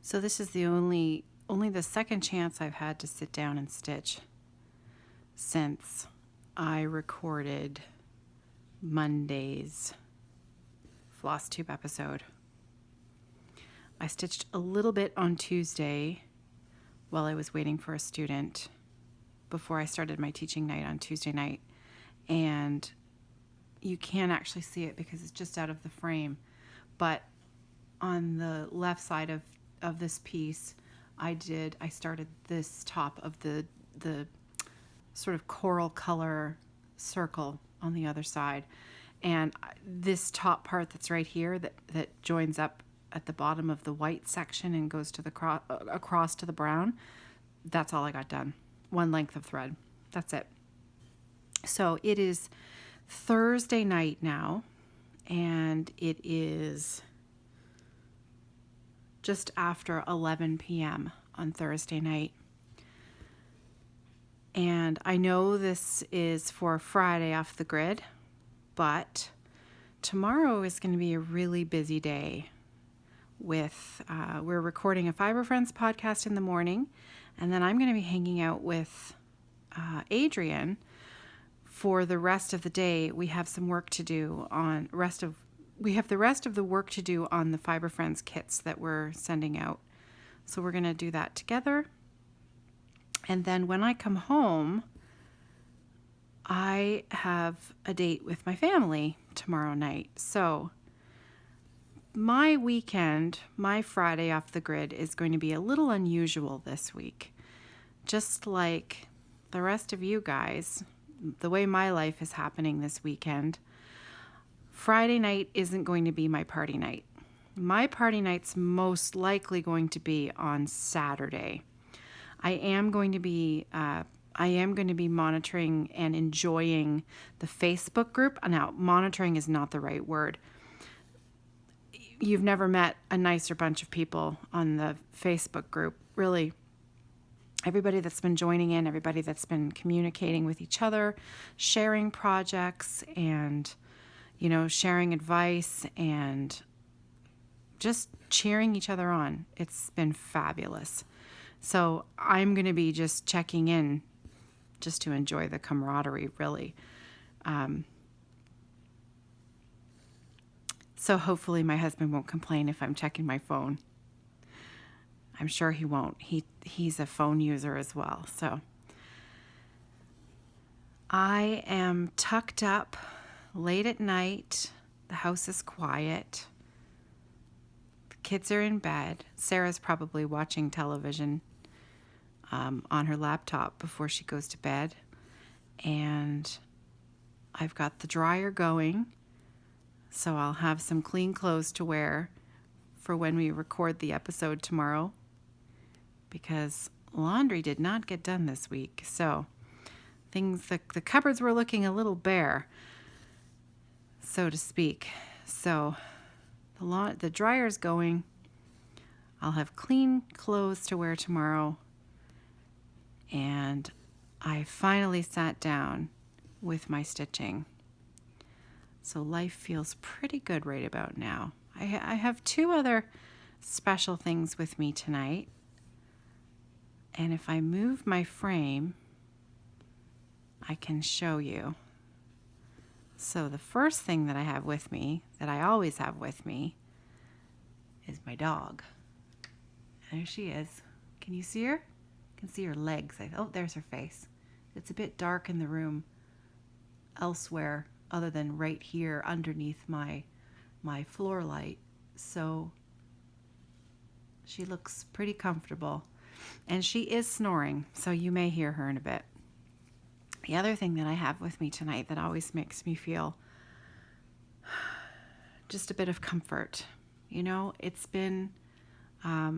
So this is the only the second chance I've had to sit down and stitch since I recorded Monday's Floss Tube episode. I stitched a little bit on Tuesday while I was waiting for a student before I started my teaching night on Tuesday night. And you can't actually see it because it's just out of the frame. But on the left side of this piece, I started this top of the sort of coral color circle on the other side. And this top part that's right here that joins up at the bottom of the white section and goes to the across to the brown, that's all I got done. One length of thread. That's it. So it is Thursday night now, and it is just after 11 p.m. on Thursday night. And I know this is for Friday off the grid, but tomorrow is going to be a really busy day with, we're recording a Fiber Friends podcast in the morning, and then I'm going to be hanging out with Adrian for the rest of the day. We have some work to do on we have the rest of the work to do on the Fiber Friends kits that we're sending out. So we're going to do that together. And then when I come home, I have a date with my family tomorrow night. So my weekend, my Friday off the grid, is going to be a little unusual this week. Just like the rest of you guys, the way my life is happening this weekend, Friday night isn't going to be my party night. My party night's most likely going to be on Saturday. I am going to be monitoring and enjoying the Facebook group. Now, monitoring is not the right word. You've never met a nicer bunch of people on the Facebook group. Really, everybody that's been joining in, everybody that's been communicating with each other, sharing projects and, sharing advice and just cheering each other on. It's been fabulous. So I'm going to be just checking in just to enjoy the camaraderie, really. So hopefully my husband won't complain if I'm checking my phone. I'm sure he won't. He's a phone user as well. So I am tucked up late at night. The house is quiet. The kids are in bed. Sarah's probably watching television on her laptop before she goes to bed. And I've got the dryer going, so I'll have some clean clothes to wear for when we record the episode tomorrow, because laundry did not get done this week. So the cupboards were looking a little bare, so to speak. So the dryer's going. I'll have clean clothes to wear tomorrow. And I finally sat down with my stitching. So life feels pretty good right about now. I have two other special things with me tonight. And if I move my frame, I can show you. So the first thing that I have with me, that I always have with me, is my dog. There she is. Can you see her? I can see her legs. Oh, there's her face. It's a bit dark in the room elsewhere other than right here underneath my floor light. So she looks pretty comfortable. And she is snoring, so you may hear her in a bit. The other thing that I have with me tonight that always makes me feel just a bit of comfort. It's been a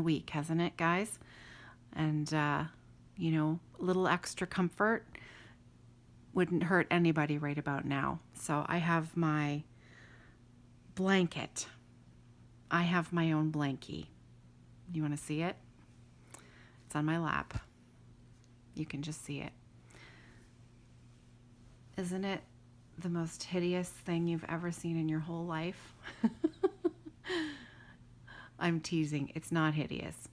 week, hasn't it, guys? And, a little extra comfort wouldn't hurt anybody right about now. So I have my blanket. I have my own blankie. You want to see it? It's on my lap. You can just see it. Isn't it the most hideous thing you've ever seen in your whole life? I'm teasing. It's not hideous.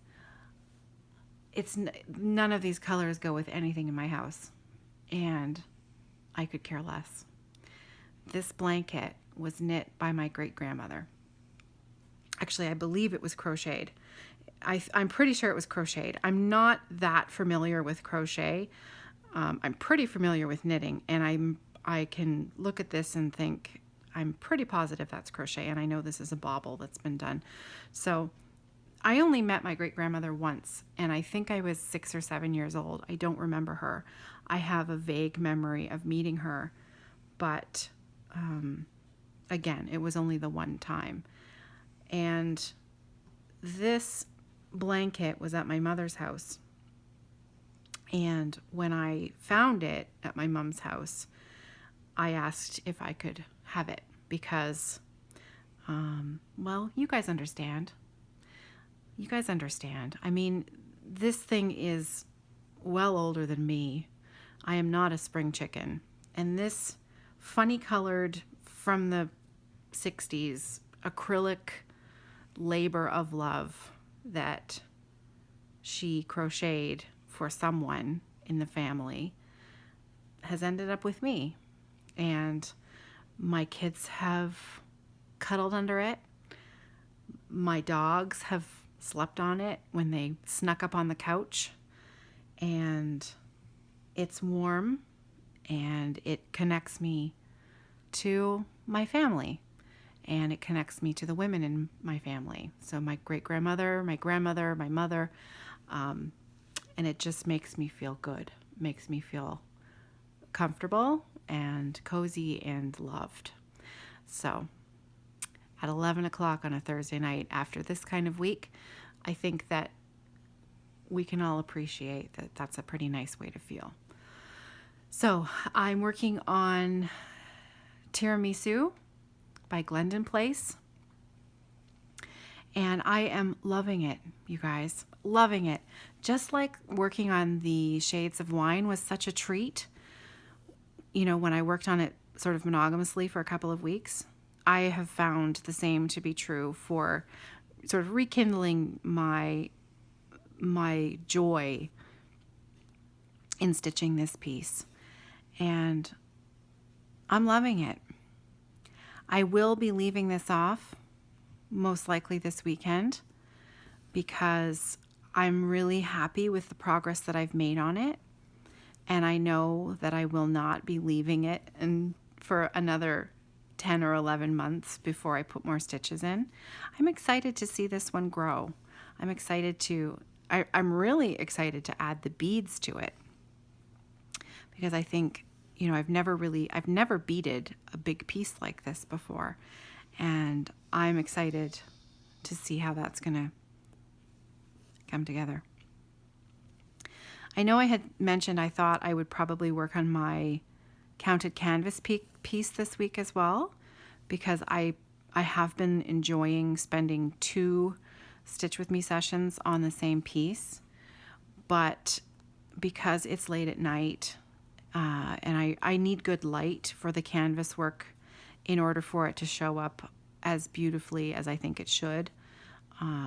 None of these colors go with anything in my house, and I could care less. This blanket was knit by my great-grandmother. Actually, I believe it was crocheted. I'm pretty sure it was crocheted. I'm not that familiar with crochet. I'm pretty familiar with knitting, and I can look at this and think, I'm pretty positive that's crochet, and I know this is a bauble that's been done. So I only met my great-grandmother once, and I think I was 6 or 7 years old. I don't remember her. I have a vague memory of meeting her, but again, it was only the one time. And this blanket was at my mother's house. And when I found it at my mom's house, I asked if I could have it because, well, you guys understand. You guys understand. I mean, this thing is well older than me. I am not a spring chicken. And this funny colored, from the 60s, acrylic labor of love that she crocheted for someone in the family has ended up with me. And my kids have cuddled under it. My dogs have slept on it when they snuck up on the couch. And it's warm, and it connects me to my family, and it connects me to the women in my family. So my great-grandmother, my grandmother, my mother, and it just makes me feel good, makes me feel comfortable and cozy and loved. So at 11 o'clock on a Thursday night after this kind of week, I think that we can all appreciate that that's a pretty nice way to feel. So I'm working on Tiramisu by Glendon Place. And I am loving it, you guys. Loving it. Just like working on the Shades of Wine was such a treat. You know, when I worked on it sort of monogamously for a couple of weeks, I have found the same to be true for sort of rekindling my joy in stitching this piece. And I'm loving it. I will be leaving this off most likely this weekend because I'm really happy with the progress that I've made on it. And I know that I will not be leaving it for another 10 or 11 months before I put more stitches in. I'm excited to see this one grow. I'm really excited to add the beads to it because I think, you know, I've never beaded a big piece like this before. And I'm excited to see how that's going to come together. I know I had mentioned I thought I would probably work on my counted canvas piece this week as well, because I have been enjoying spending 2 Stitch With Me sessions on the same piece. But because it's late at night, and I need good light for the canvas work in order for it to show up as beautifully as I think it should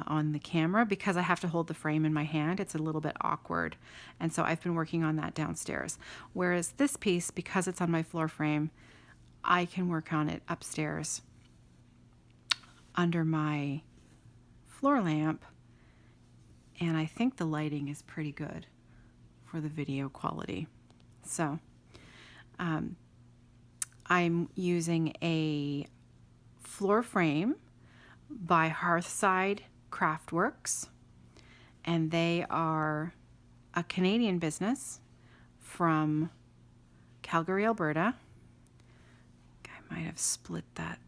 on the camera, because I have to hold the frame in my hand. It's a little bit awkward. And so I've been working on that downstairs. Whereas this piece, because it's on my floor frame, I can work on it upstairs under my floor lamp. And I think the lighting is pretty good for the video quality. So I'm using a floor frame by Hearthside Craftworks, and they are a Canadian business from Calgary, Alberta. I might have split that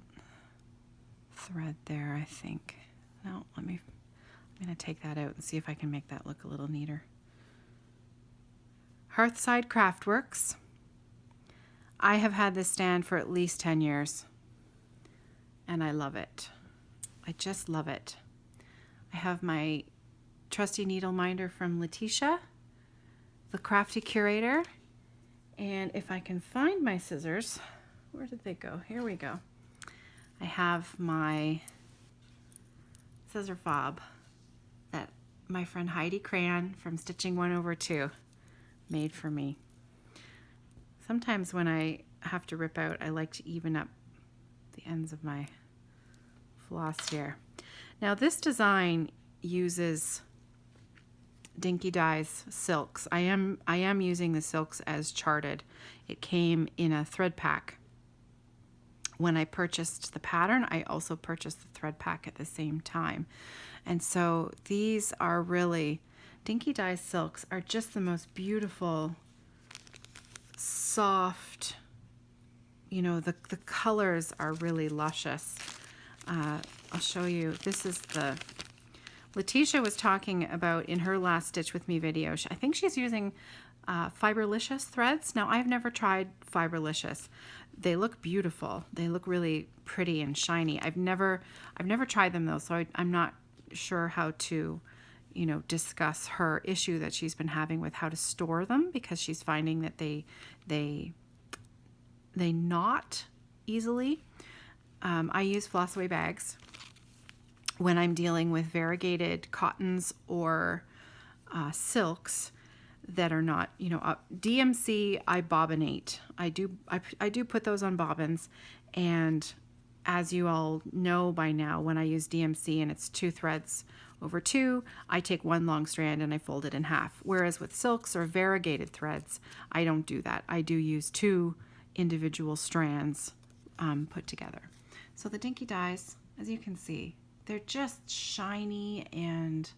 thread there, I think. No, I'm going to take that out and see if I can make that look a little neater. Hearthside Craftworks. I have had this stand for at least 10 years, and I love it. I just love it. I have my trusty needle minder from Letitia, the crafty curator, and if I can find my scissors, where did they go? Here we go. I have my scissor fob that my friend Heidi Cran from Stitching 1/2 made for me. Sometimes when I have to rip out, I like to even up the ends of my floss here. Now this design uses Dinky Dye's silks. I am using the silks as charted. It came in a thread pack. When I purchased the pattern, I also purchased the thread pack at the same time. And so these are really, Dinky Dye silks are just the most beautiful, soft, you know, the colors are really luscious. I'll show you, this is the, Letitia was talking about in her last Stitch With Me video, I think she's using Fiberlicious threads. Now I've never tried Fiberlicious. They look beautiful. They look really pretty and shiny. I've never tried them though, so I'm not sure how to, you know, discuss her issue that she's been having with how to store them, because she's finding that they knot easily. I use flossaway bags when I'm dealing with variegated cottons or silks that are not, you know, DMC. I bobbinate. I do put those on bobbins, and as you all know by now, when I use DMC and it's 2 threads over 2, I take 1 long strand and I fold it in half. Whereas with silks or variegated threads, I don't do that. I do use 2 individual strands put together. So the Dinky Dyes, as you can see, they're just shiny and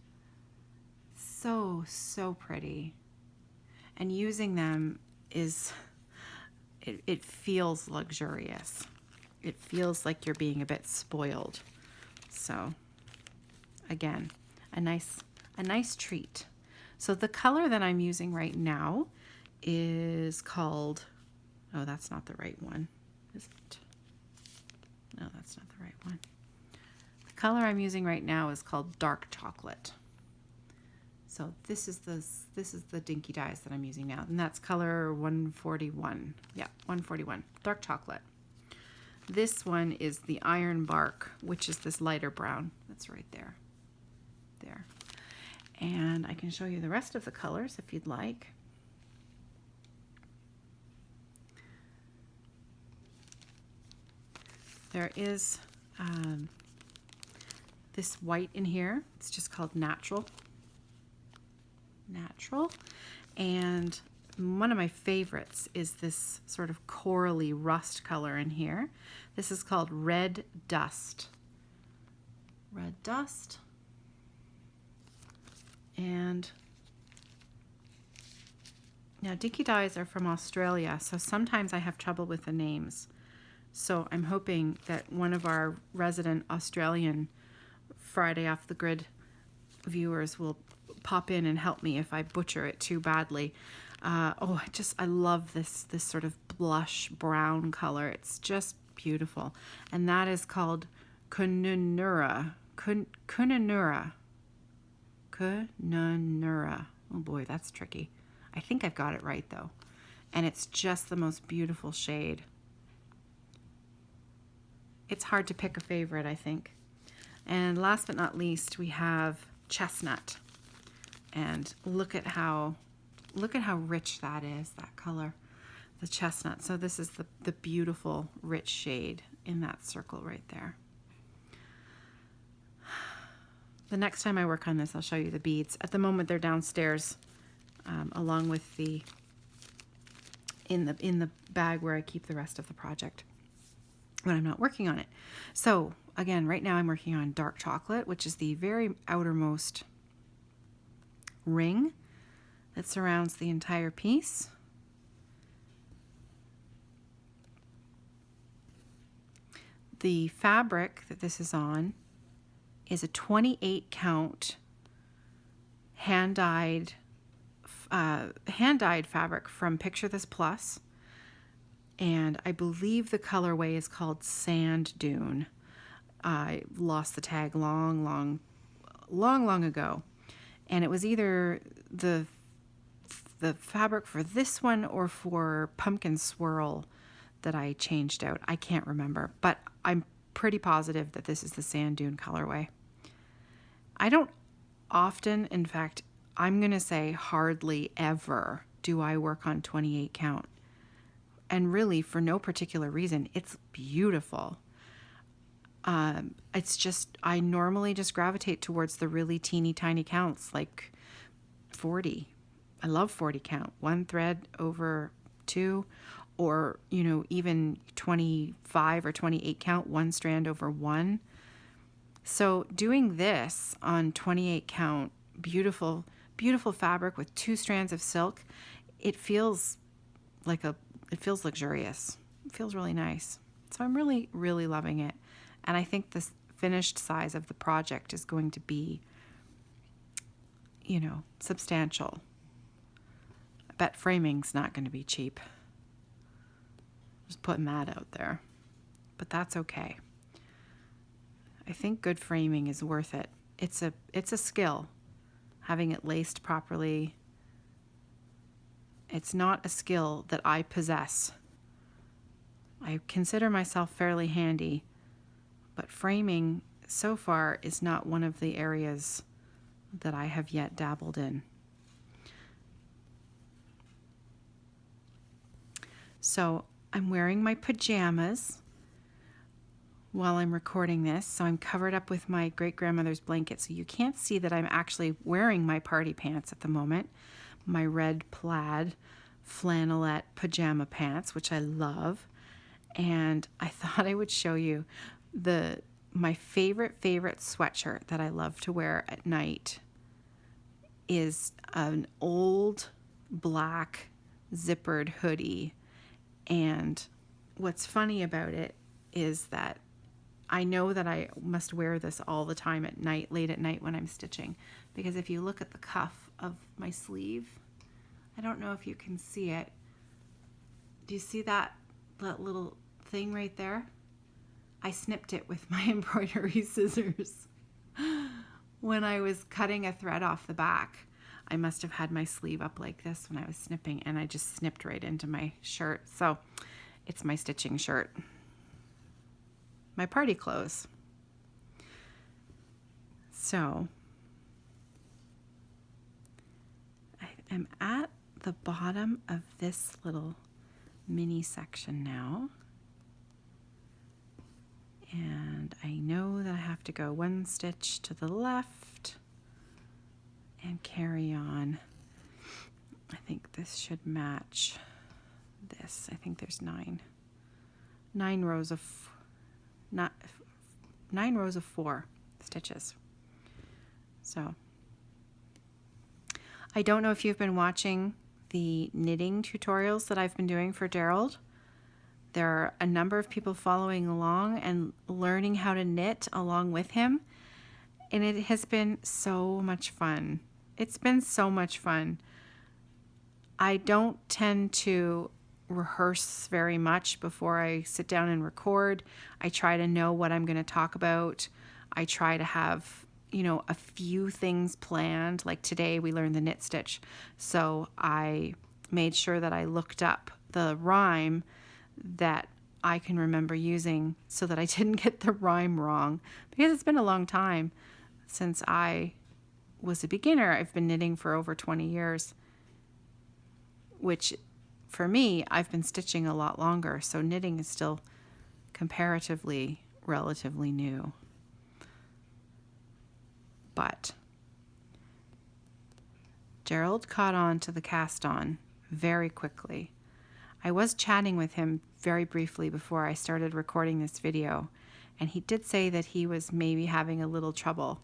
so pretty. And using them is, it feels luxurious. It feels like you're being a bit spoiled. So again, a nice treat. So the color that I'm using right now is called, oh, that's not the right one, is it? No, that's not the right one. The color I'm using right now is called Dark Chocolate. So this is the Dinky Dyes that I'm using now, and that's color 141. Yeah, 141, Dark Chocolate. This one is the Iron Bark, which is this lighter brown. That's right there. There. And I can show you the rest of the colors if you'd like. There is this white in here. It's just called Natural. And one of my favorites is this sort of corally rust color in here. This is called Red Dust. Red Dust. And now Dinky Dyes are from Australia, so sometimes I have trouble with the names. So I'm hoping that one of our resident Australian Friday Off the Grid viewers will pop in and help me if I butcher it too badly. I love this sort of blush brown color. It's just beautiful. And that is called Kununura. Kununura. Oh boy, that's tricky. I think I've got it right though. And it's just the most beautiful shade. It's hard to pick a favorite, I think. And last but not least, we have Chestnut. And look at how rich that is, that color, the chestnut. So this is the beautiful rich shade in that circle right there. The next time I work on this, I'll show you the beads. At the moment, they're downstairs, along with the in the bag where I keep the rest of the project when I'm not working on it. So again, right now I'm working on Dark Chocolate, which is the very outermost ring that surrounds the entire piece. The fabric that this is on is a 28 count hand-dyed fabric from Picture This Plus, and I believe the colorway is called Sand Dune. I lost the tag long ago, and it was either the fabric for this one or for Pumpkin Swirl that I changed out. I can't remember, but I'm pretty positive that this is the Sand Dune colorway. I don't often, in fact, I'm going to say hardly ever do I work on 28 count. And really, for no particular reason, it's beautiful. It's just, I normally just gravitate towards the really teeny tiny counts, like 40. I love 40 count, one thread over two, or, even 25 or 28 count, one strand over one. So doing this on 28 count, beautiful, beautiful fabric with 2 strands of silk, it feels luxurious. It feels really nice. So I'm really, really loving it. And I think the finished size of the project is going to be, substantial. I bet framing's not going to be cheap. Just putting that out there. But that's okay. I think good framing is worth it. It's a skill. Having it laced properly. It's not a skill that I possess. I consider myself fairly handy, but framing so far is not one of the areas that I have yet dabbled in. So I'm wearing my pajamas while I'm recording this. So I'm covered up with my great-grandmother's blanket. So you can't see that I'm actually wearing my party pants at the moment. My red plaid flannelette pajama pants, which I love. And I thought I would show you my favorite sweatshirt that I love to wear at night is an old black zippered hoodie. And what's funny about it is that I know that I must wear this all the time at night, late at night when I'm stitching. Because if you look at the cuff of my sleeve, I don't know if you can see it. Do you see that little thing right there? I snipped it with my embroidery scissors when I was cutting a thread off the back. I must have had my sleeve up like this when I was snipping, and I just snipped right into my shirt. So it's my stitching shirt. My party clothes. So I am at the bottom of this little mini section now. And I know that I have to go 1 stitch to the left and carry on. I think this should match this. I think there's 9 rows of 4 stitches. So I don't know if you've been watching the knitting tutorials that I've been doing for Gerald. There are a number of people following along and learning how to knit along with him. And it has been so much fun. It's been so much fun. I don't tend to rehearse very much before I sit down and record. I try to know what I'm going to talk about. I try to have, a few things planned. Like today we learned the knit stitch. So I made sure that I looked up the rhyme that I can remember using so that I didn't get the rhyme wrong, because it's been a long time since I was a beginner. I've been knitting for over 20 years, which for me, I've been stitching a lot longer. So knitting is still comparatively relatively new. But Gerald caught on to the cast on very quickly. I was chatting with him very briefly before I started recording this video, and he did say that he was maybe having a little trouble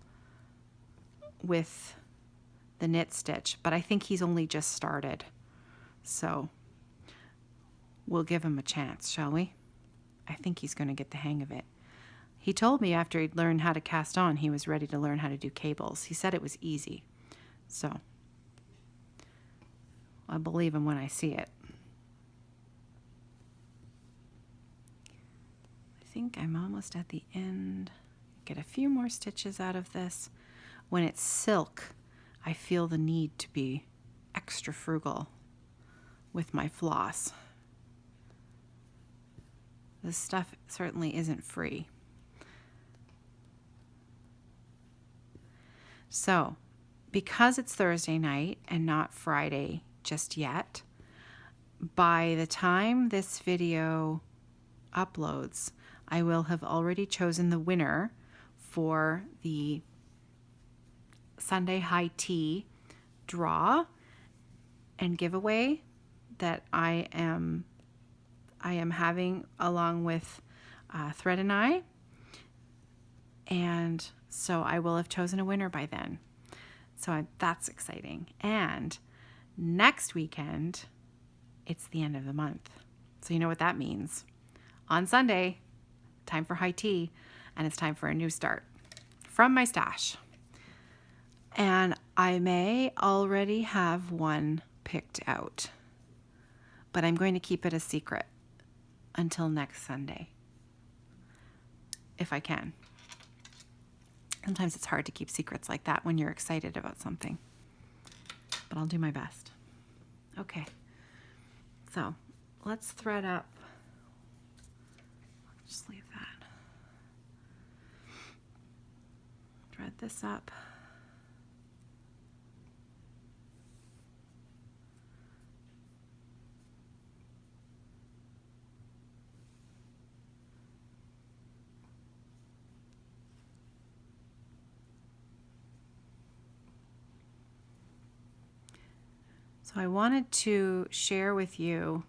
with the knit stitch, but I think he's only just started. So we'll give him a chance, shall we? I think he's going to get the hang of it. He told me after he'd learned how to cast on, he was ready to learn how to do cables. He said it was easy. So I believe him when I see it. I think I'm almost at the end. Get a few more stitches out of this. When it's silk, I feel the need to be extra frugal with my floss. This stuff certainly isn't free. So, because it's Thursday night and not Friday just yet, by the time this video uploads, I will have already chosen the winner for the Sunday high tea draw and giveaway that I am having along with Thread and I. And so I will have chosen a winner by then. So that's exciting. And next weekend, it's the end of the month. So you know what that means. On Sunday, time for high tea, and it's time for a new start from my stash. And I may already have one picked out, but I'm going to keep it a secret until next Sunday, if I can. Sometimes it's hard to keep secrets like that when you're excited about something, but I'll do my best. Okay, so let's thread up. Just leave that. Thread this up. So I wanted to share with you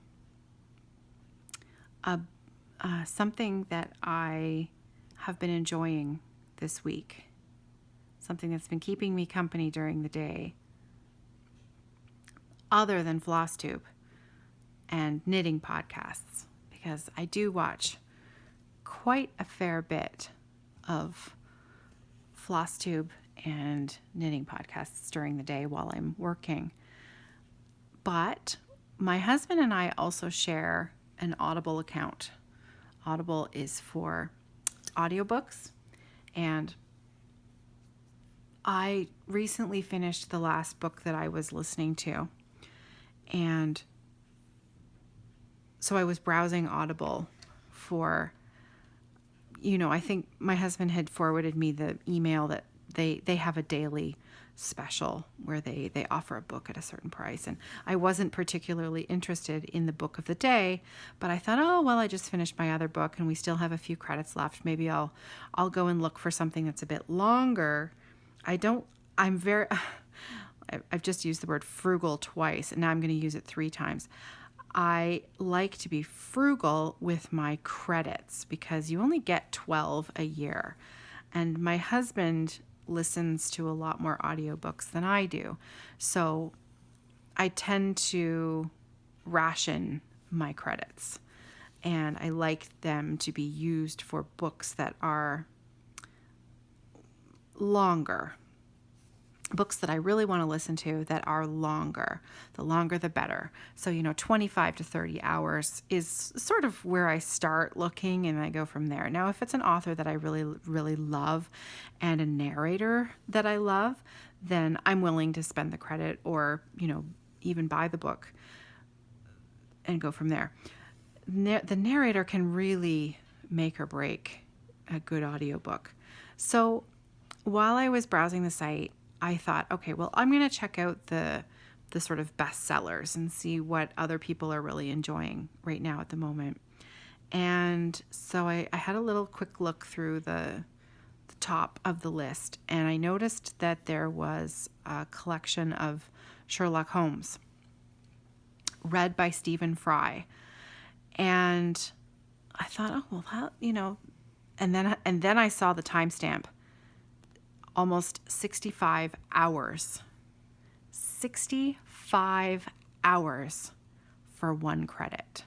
something that I have been enjoying this week, something that's been keeping me company during the day, other than FlossTube and knitting podcasts, because I do watch quite a fair bit of FlossTube and knitting podcasts during the day while I'm working. But my husband and I also share an Audible account. Audible is for audiobooks, and I recently finished the last book that I was listening to, and so I was browsing Audible for, I think my husband had forwarded me the email that they have a daily special where they offer a book at a certain price, and I wasn't particularly interested in the book of the day, but I thought, oh well, I just finished my other book and we still have a few credits left. Maybe I'll go and look for something that's a bit longer. I've just used the word frugal twice, and now I'm going to use it 3 times. I like to be frugal with my credits because you only get 12 a year, and my husband listens to a lot more audiobooks than I do. So I tend to ration my credits, and I like them to be used for books that are longer. Books that I really want to listen to that are longer. The longer the better. So, 25 to 30 hours is sort of where I start looking, and I go from there. Now, if it's an author that I really, really love and a narrator that I love, then I'm willing to spend the credit or, even buy the book and go from there. The narrator can really make or break a good audiobook. So while I was browsing the site, I thought, okay, well, I'm going to check out the sort of bestsellers and see what other people are really enjoying right now at the moment. And so I had a little quick look through the top of the list, and I noticed that there was a collection of Sherlock Holmes read by Stephen Fry. And I thought, oh, well, that, and then I saw the timestamp. Almost 65 hours. 65 hours for 1 credit.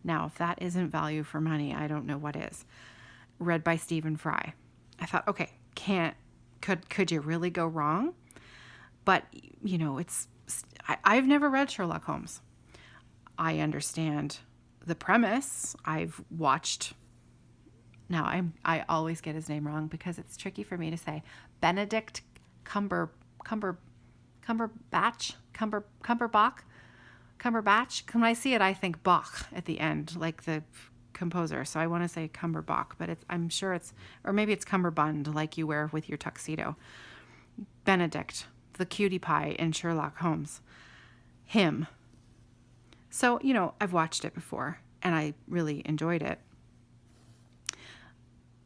Now, if that isn't value for money, I don't know what is. Read by Stephen Fry. I thought, okay, could you really go wrong? But, I've never read Sherlock Holmes. I understand the premise. I've watched. Now, I always get his name wrong because it's tricky for me to say. Benedict Cumberbatch. When I see it, I think Bach at the end, like the composer. So I want to say Cumberbach, but I'm sure or maybe it's cummerbund, like you wear with your tuxedo. Benedict, the cutie pie in Sherlock Holmes. Him. So, I've watched it before and I really enjoyed it.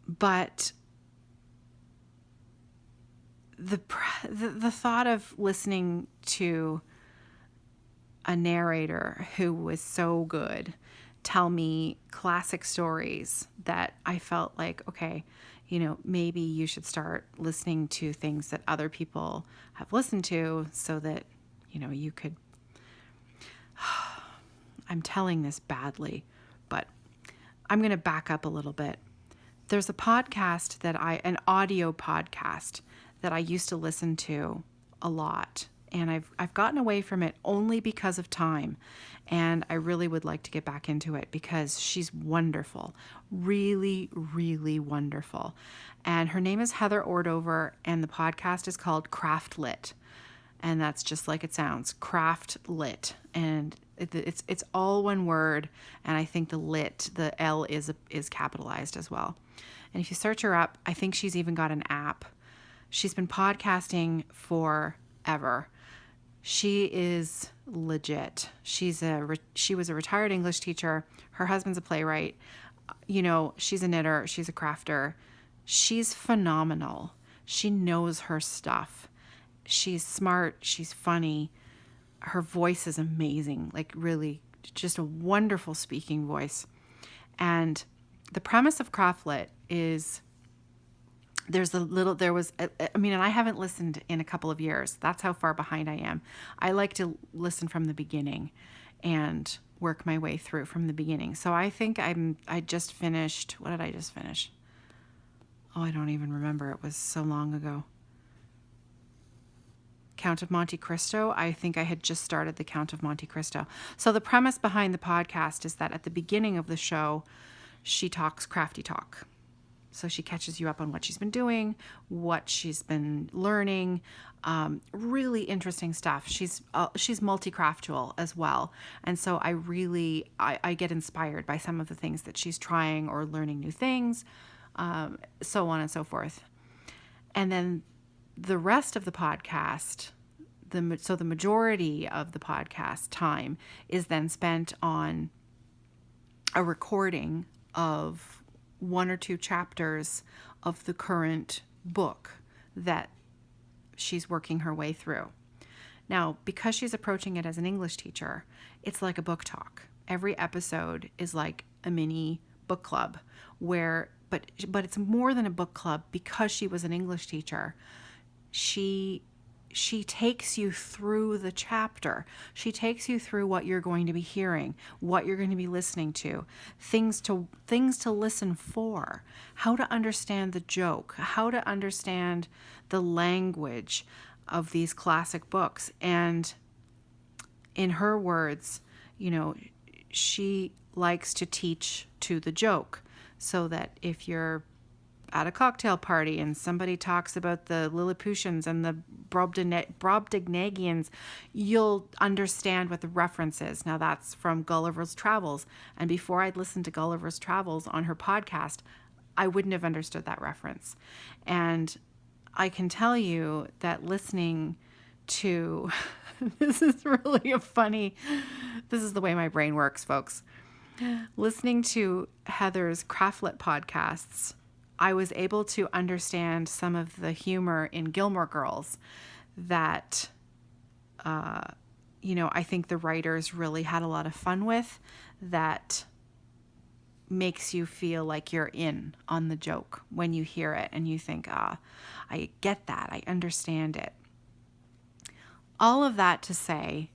But the thought of listening to a narrator who was so good tell me classic stories that I felt like, okay, maybe you should start listening to things that other people have listened to so that, you could, I'm telling this badly, but I'm going to back up a little bit. There's a podcast an audio podcast that I used to listen to a lot. And I've gotten away from it only because of time. And I really would like to get back into it because she's wonderful. Really, really wonderful. And her name is Heather Ordover, and the podcast is called Craft Lit. And that's just like it sounds, Craft Lit. And it's all one word. And I think the L is capitalized as well. And if you search her up, I think she's even got an app. She's been podcasting forever. She is legit. She was a retired English teacher. Her husband's a playwright. She's a knitter. She's a crafter. She's phenomenal. She knows her stuff. She's smart. She's funny. Her voice is amazing. Like really just a wonderful speaking voice. And the premise of Craftlit is and I haven't listened in a couple of years. That's how far behind I am. I like to listen from the beginning and work my way through from the beginning. So I think I just finished, what did I just finish? Oh, I don't even remember. It was so long ago. Count of Monte Cristo. I think I had just started the Count of Monte Cristo. So the premise behind the podcast is that at the beginning of the show, she talks crafty talk. So she catches you up on what she's been doing, what she's been learning, really interesting stuff. She's multi-craftual as well. And so I get inspired by some of the things that she's trying or learning new things, so on and so forth. And then the rest of the podcast, so the majority of the podcast time is then spent on a recording of one or two chapters of the current book that she's working her way through. Now, because she's approaching it as an English teacher, it's like a book talk. Every episode is like a mini book club but it's more than a book club because she was an English teacher. She takes you through the chapter. She takes you through what you're going to be hearing, what you're going to be listening to, things to listen for, how to understand the joke, how to understand the language of these classic books. And in her words, she likes to teach to the joke, so that if you're at a cocktail party and somebody talks about the Lilliputians and the Brobdingnagians, you'll understand what the reference is. Now that's from Gulliver's Travels. And before I'd listened to Gulliver's Travels on her podcast, I wouldn't have understood that reference. And I can tell you that listening to, this is the way my brain works, folks. Listening to Heather's Craftlit podcasts, I was able to understand some of the humor in Gilmore Girls that, I think the writers really had a lot of fun with, that makes you feel like you're in on the joke when you hear it and you think, I get that, I understand it. All of that to say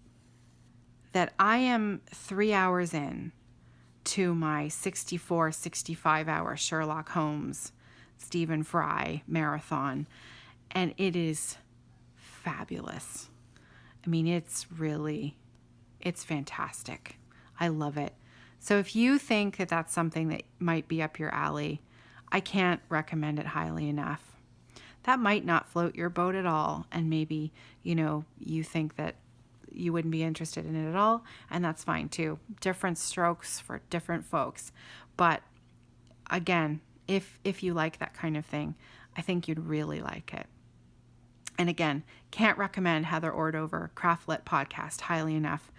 that I am 3 hours in to my 65 hour Sherlock Holmes, Stephen Fry marathon. And it is fabulous. I mean, it's fantastic. I love it. So if you think that that's something that might be up your alley, I can't recommend it highly enough. That might not float your boat at all. And maybe, you think that you wouldn't be interested in it at all, and that's fine too. Different strokes for different folks. But again, if you like that kind of thing, I think you'd really like it. And again, can't recommend Heather Ordover Craft Lit podcast highly enough.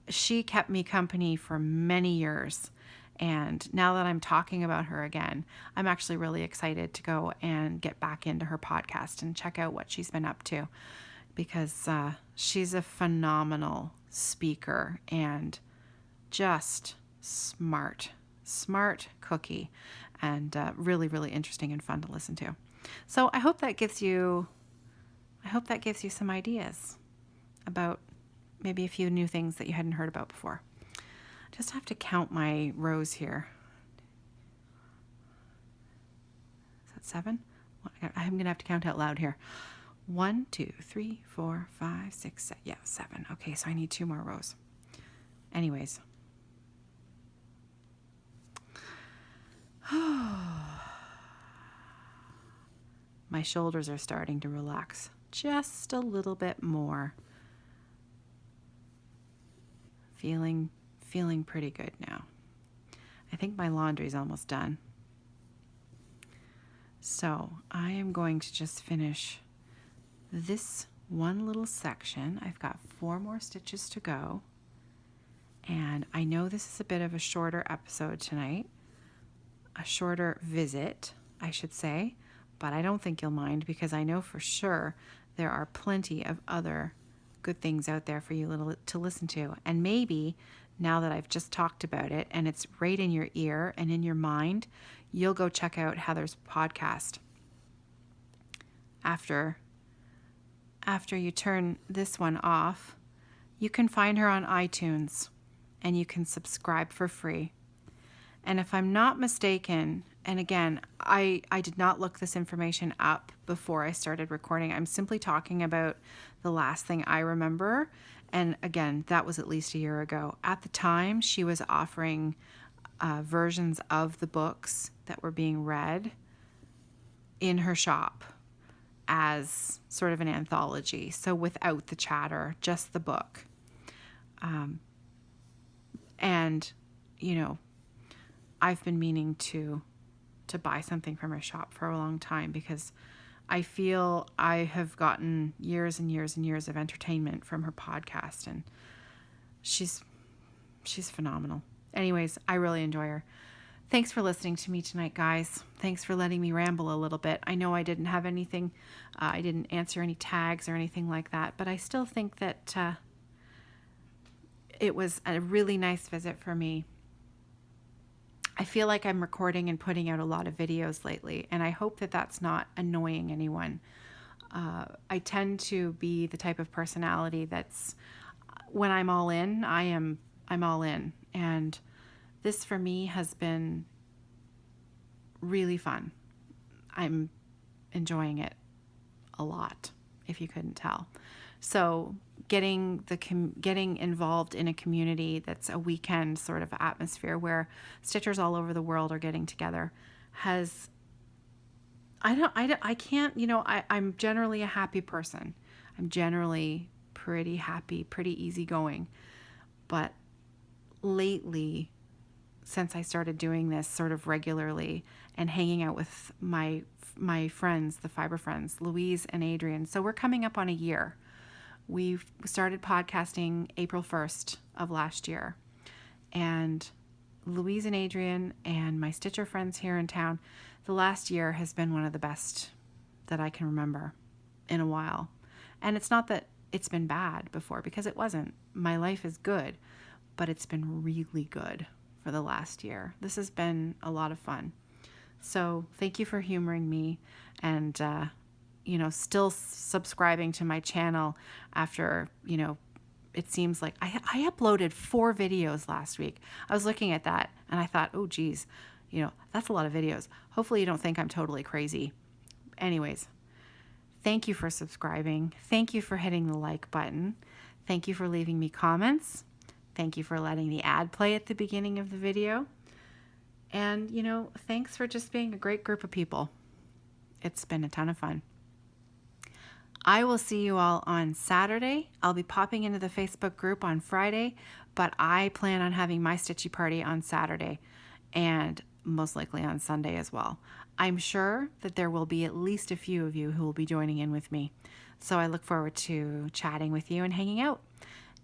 She kept me company for many years. And now that I'm talking about her again, I'm actually really excited to go and get back into her podcast and check out what she's been up to, because she's a phenomenal speaker and just smart cookie, and really, really interesting and fun to listen to. So I hope that gives you some ideas about maybe a few new things that you hadn't heard about before. Just have to count my rows here. Is that 7? I'm going to have to count out loud here. 1, 2, 3, 4, 5, 6, 7. Yeah, 7. Okay, so I need 2 more rows. Anyways. My shoulders are starting to relax just a little bit more. Feeling pretty good now. I think my laundry's almost done. So I am going to just finish this one little section. I've got 4 more stitches to go. And I know this is a bit of a shorter episode tonight. A shorter visit, I should say. But I don't think you'll mind, because I know for sure there are plenty of other good things out there for you to listen to. And maybe now that I've just talked about it and it's right in your ear and in your mind, you'll go check out Heather's podcast. After you turn this one off, you can find her on iTunes and you can subscribe for free. And if I'm not mistaken, and again, I did not look this information up before I started recording. I'm simply talking about the last thing I remember. And again, that was at least a year ago. At the time, she was offering versions of the books that were being read in her shop as sort of an anthology. So without the chatter, just the book. And, you know, I've been meaning to buy something from her shop for a long time, because I feel I have gotten years and years and years of entertainment from her podcast, and she's phenomenal. Anyways, I really enjoy her. Thanks for listening to me tonight, guys. Thanks for letting me ramble a little bit. I know I didn't have anything, I didn't answer any tags or anything like that, but I still think that it was a really nice visit for me. I feel like I'm recording and putting out a lot of videos lately, and I hope that that's not annoying anyone. I tend to be the type of personality that's, when I'm all in, I'm all in. And this for me has been really fun. I'm enjoying it a lot, if you couldn't tell. So getting involved in a community that's a weekend sort of atmosphere where stitchers all over the world are getting together has, I can't, you know, I'm generally a happy person. I'm generally pretty happy, pretty easygoing. But lately, since I started doing this sort of regularly and hanging out with my friends, the fiber friends, Louise and Adrian, so we're coming up on a year. We started podcasting April 1st of last year. And Louise and Adrian and my Stitcher friends here in town, the last year has been one of the best that I can remember in a while. And it's not that it's been bad before, because it wasn't. My life is good, but it's been really good for the last year. This has been a lot of fun. So thank you for humoring me and, still subscribing to my channel after, it seems like I uploaded 4 videos last week. I was looking at that and I thought, oh, geez, that's a lot of videos. Hopefully you don't think I'm totally crazy. Anyways, thank you for subscribing. Thank you for hitting the like button. Thank you for leaving me comments. Thank you for letting the ad play at the beginning of the video. And, thanks for just being a great group of people. It's been a ton of fun. I will see you all on Saturday. I'll be popping into the Facebook group on Friday, but I plan on having my stitchy party on Saturday. And most likely on Sunday as well. I'm sure that there will be at least a few of you who will be joining in with me. So I look forward to chatting with you and hanging out.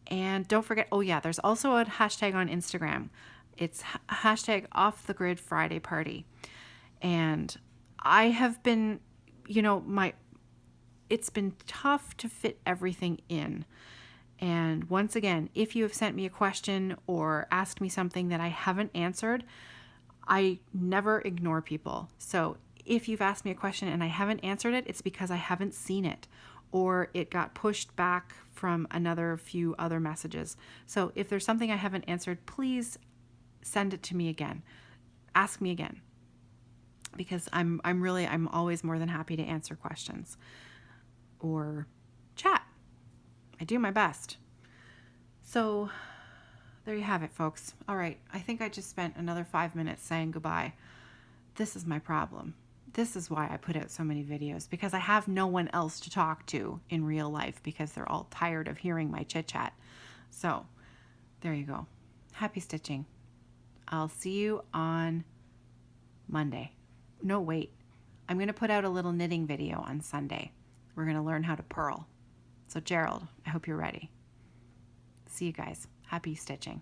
And don't forget, oh yeah, there's also a hashtag on Instagram. It's hashtag off the grid Friday party. And I have been, it's been tough to fit everything in. And once again, if you have sent me a question or asked me something that I haven't answered, I never ignore people. So if you've asked me a question and I haven't answered it, it's because I haven't seen it or it got pushed back from another few other messages. So if there's something I haven't answered, please send it to me again. Ask me again. Because I'm always more than happy to answer questions or chat. I do my best. So there you have it, folks. All right. I think I just spent another 5 minutes saying goodbye. This is my problem. This is why I put out so many videos, because I have no one else to talk to in real life because they're all tired of hearing my chit chat. So there you go. Happy stitching. I'll see you on Monday. No, wait. I'm going to put out a little knitting video on Sunday. We're going to learn how to purl. So Gerald, I hope you're ready. See you guys. Happy stitching.